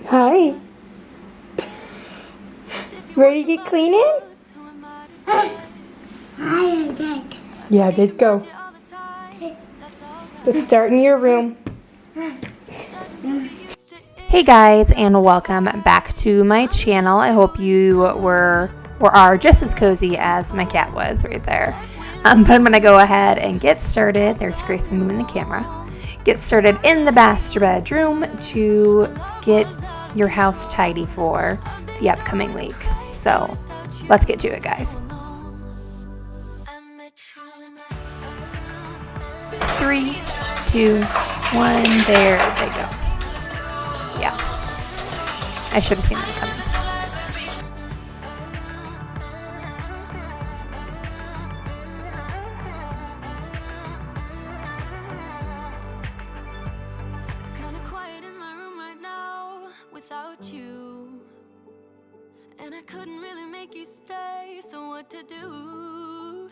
Hi. Ready to get cleaning? Yeah, let's go. Let's start in your room. Hey guys, and welcome back to my channel. I hope you were or are just as cozy as my cat was right there. But I'm gonna go ahead and get started. There's Grayson moving the camera. Get started in the master bedroom to get your house tidy for the upcoming week. So let's get to it, guys. 3, 2, 1, there they go. Yeah, I should have seen that coming. It's kind of quiet in my room right now without you, and I couldn't really make you stay, so what to do?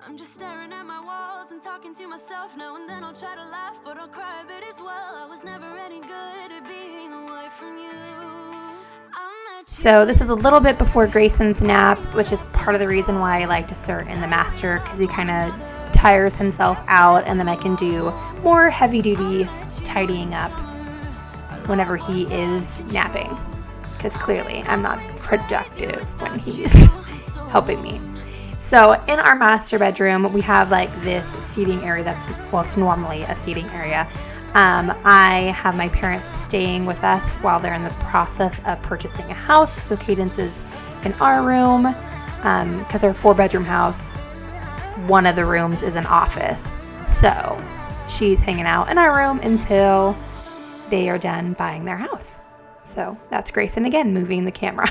I'm just staring at my walls and talking to myself. Now and then I'll try to laugh, but I'll cry a bit as well. I was never any good at being away from you. So this is a little bit before Grayson's nap, which is part of the reason why I like to start in the master, because he kind of tires himself out, and then I can do more heavy-duty tidying up whenever he is napping, because clearly I'm not productive when he's helping me. So in our master bedroom, we have like this seating area that's, well, it's normally a seating area. I have my parents staying with us while they're in the process of purchasing a house. So Cadence is in our room, because our 4-bedroom house, one of the rooms is an office. So she's hanging out in our room until they are done buying their house. So that's Grayson again, moving the camera.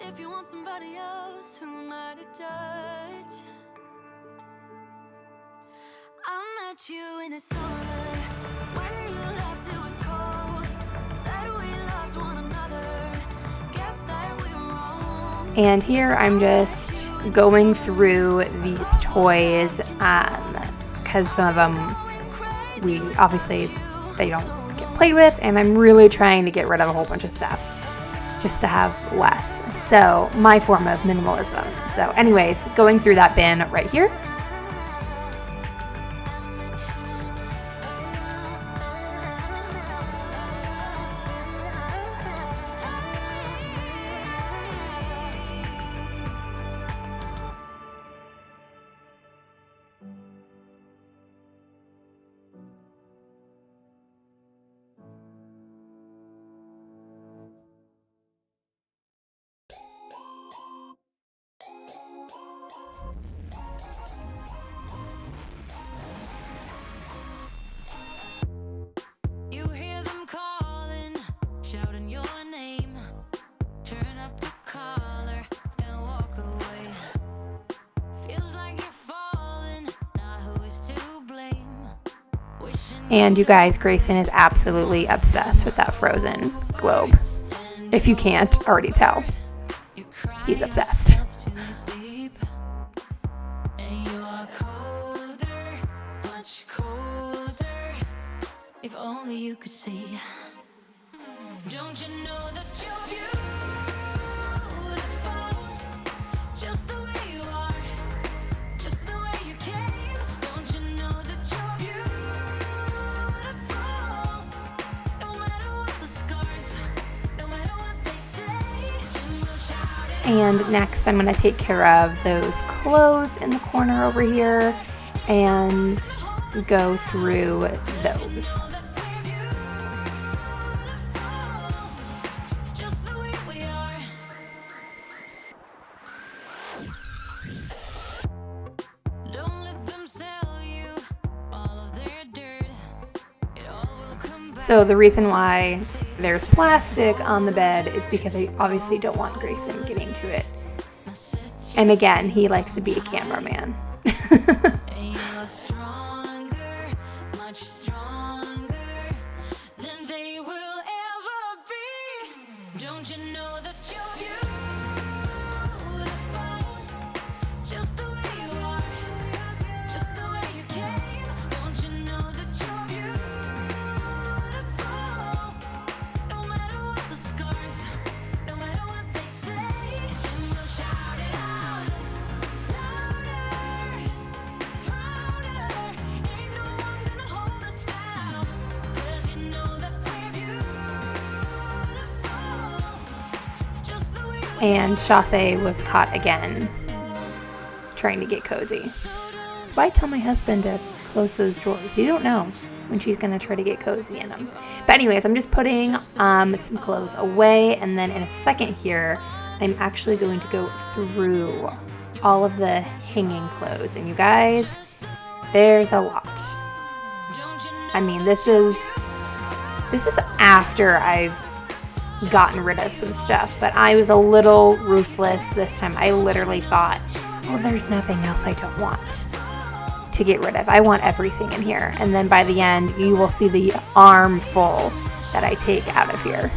If you want somebody else, who am I to judge? I met you in the summer when you left, it was cold. Said we loved one another, guess that we were wrong. And here I'm just going through these toys, because some of them they don't get played with, and I'm really trying to get rid of a whole bunch of stuff just to have less. So my form of minimalism. So anyways, going through that bin right here. You hear them calling, shouting your name. Turn up the collar and walk away. Feels like you're falling, now who is to blame? And you guys, Grayson is absolutely obsessed with that Frozen globe. If you can't already tell, he's obsessed. If only you could see. Don't you know that you're beautiful, just the way you are, just the way you came. Don't you know that you're beautiful, no matter what the scars, no matter what they say, and we'll shout it. And next I'm going to take care of those clothes in the corner over here and go through those. So the reason why there's plastic on the bed is because I obviously don't want Grayson getting to it. And again, he likes to be a cameraman. Don't you know that you're beautiful? Just the way you are, just the way you came. Don't you know that you're beautiful? No matter what the scars, no matter what they say, and we'll shout it out louder, prouder. Ain't no one gonna hold us down, 'cause you know that we're beautiful. Just the way we And Chelsea was caught again trying to get cozy. That's why I tell my husband to close those drawers. You don't know when she's going to try to get cozy in them. But anyways, I'm just putting some clothes away, and then in a second here, I'm actually going to go through all of the hanging clothes. And you guys, there's a lot. I mean, this is after I've gotten rid of some stuff, but I was a little ruthless this time. I literally thought, oh, there's nothing else I don't want to get rid of. I want everything in here. And then by the end, you will see the armful that I take out of here.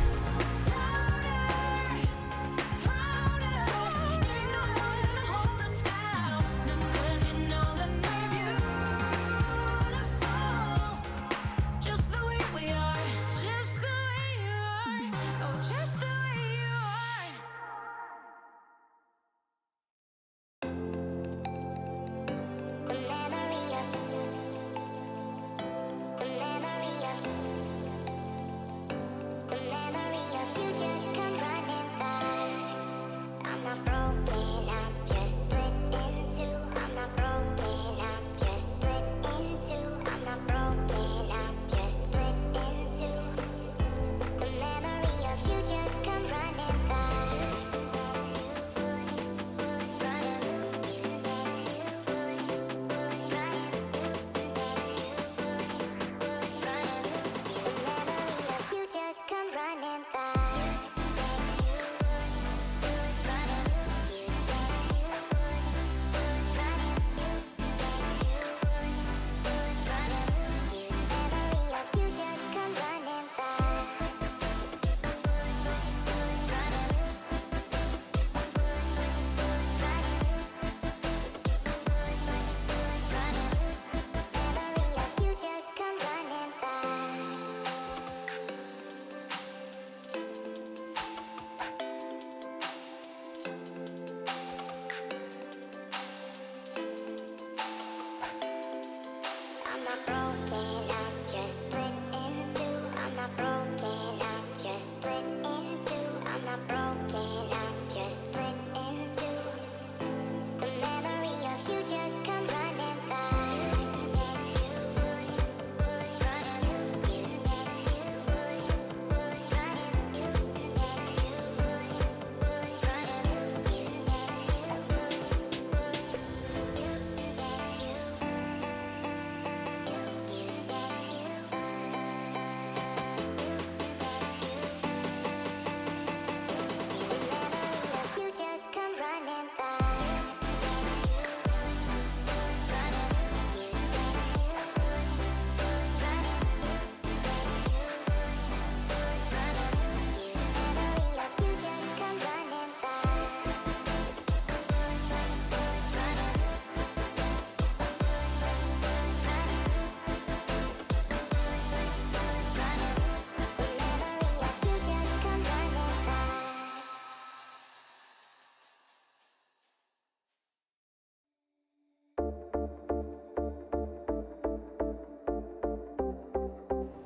just the way we are, just the way you are, oh, just the way you are.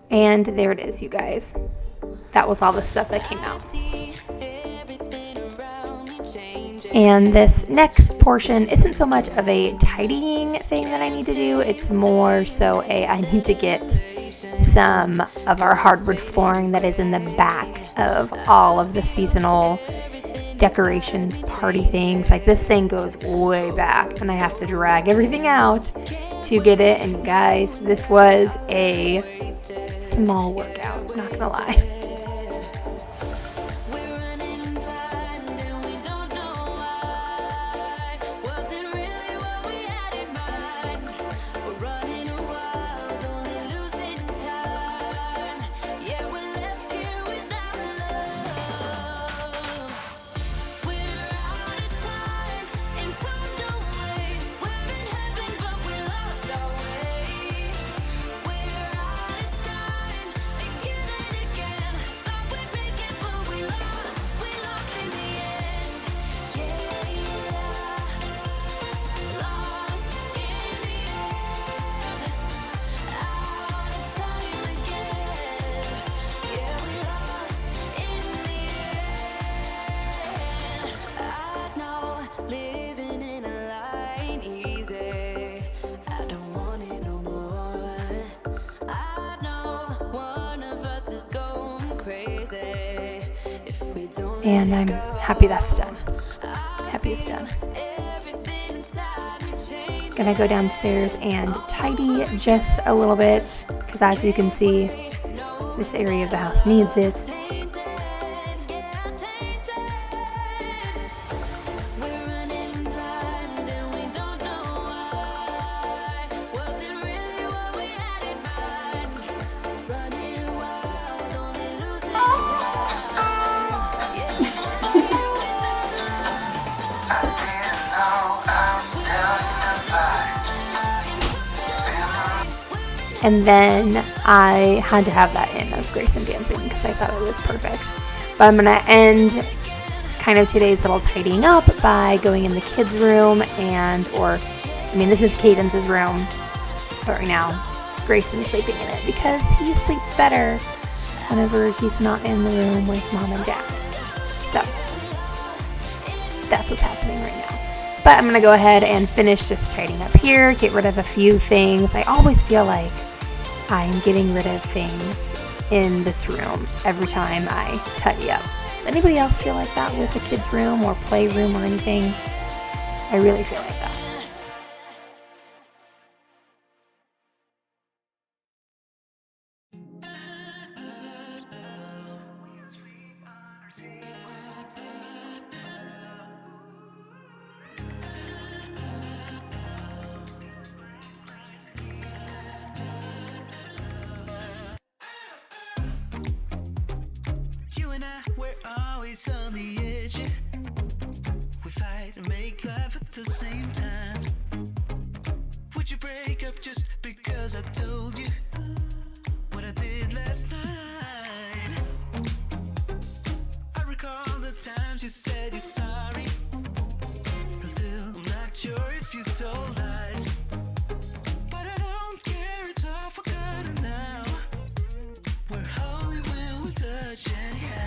And there it is, you guys. That was all the stuff that came out. And this next portion isn't so much of a tidying thing that I need to do. It's more so I need to get some of our hardwood flooring that is in the back of all of the seasonal decorations, party things. Like, this thing goes way back and I have to drag everything out to get it. And guys, this was a small workout, not gonna lie. And I'm happy that's done. Happy it's done. Gonna go downstairs and tidy just a little bit, because as you can see, this area of the house needs it. And then I had to have that in of Grayson dancing because I thought it was perfect. But I'm gonna end kind of today's little tidying up by going in the kids' room this is Cadence's room, but right now Grayson's sleeping in it because he sleeps better whenever he's not in the room with mom and dad. So that's what's happening right now. But I'm gonna go ahead and finish just tidying up here, get rid of a few things. I always feel like I'm getting rid of things in this room every time I tidy up. Does anybody else feel like that with the kids' room or playroom or anything? I really feel like that. We're always on the edge. We fight and make love at the same time. Would you break up just because I told you what I did last night? I recall the times you said you're sorry, and still I'm not sure if you told lies. But I don't care, it's all forgotten now. We're holy when we touch anyhow.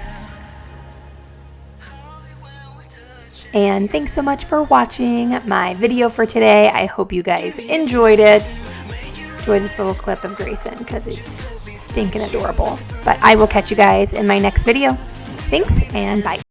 And thanks so much for watching my video for today. I hope you guys enjoyed it. Enjoy this little clip of Grayson because it's stinking adorable. But I will catch you guys in my next video. Thanks and bye.